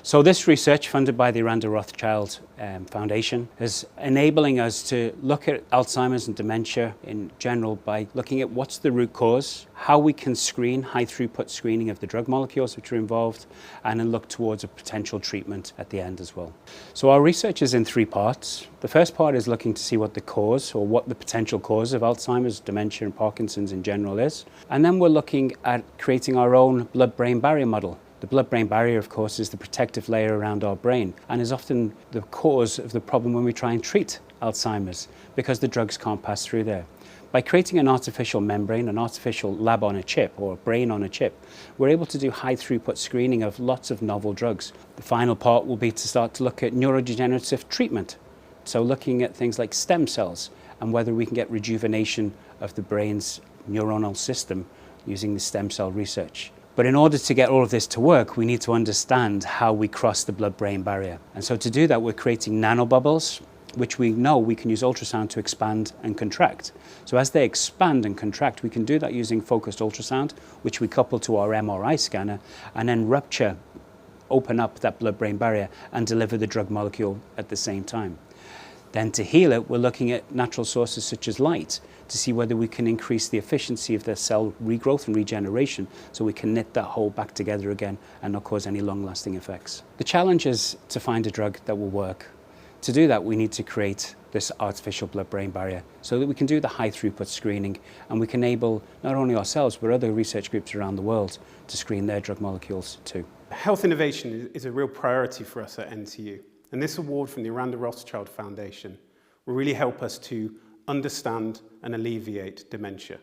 So this research, funded by the Randa Rothschild Foundation, is enabling us to look at Alzheimer's and dementia in general by looking at what's the root cause, how we can screen, high throughput screening of the drug molecules which are involved, and then look towards a potential treatment at the end as well. So our research is in three parts. The first part is looking to see what the cause or what the potential cause of Alzheimer's, dementia and Parkinson's in general is. And then we're looking at creating our own blood-brain barrier model. The blood-brain barrier, of course, is the protective layer around our brain and is often the cause of the problem when we try and treat Alzheimer's because the drugs can't pass through there. By creating an artificial membrane, an artificial lab on a chip or a brain on a chip, we're able to do high throughput screening of lots of novel drugs. The final part will be to start to look at neurodegenerative treatment. So looking at things like stem cells and whether we can get rejuvenation of the brain's neuronal system using the stem cell research. But in order to get all of this to work, we need to understand how we cross the blood-brain barrier. And so to do that, we're creating nanobubbles, which we know we can use ultrasound to expand and contract. So as they expand and contract, we can do that using focused ultrasound, which we couple to our MRI scanner, and then open up that blood-brain barrier and deliver the drug molecule at the same time. Then to heal it, we're looking at natural sources such as light to see whether we can increase the efficiency of the cell regrowth and regeneration so we can knit that whole back together again and not cause any long-lasting effects. The challenge is to find a drug that will work. To do that, we need to create this artificial blood-brain barrier so that we can do the high-throughput screening and we can enable not only ourselves but other research groups around the world to screen their drug molecules too. Health innovation is a real priority for us at NTU. And this award from the Randa Rothschild Foundation will really help us to understand and alleviate dementia.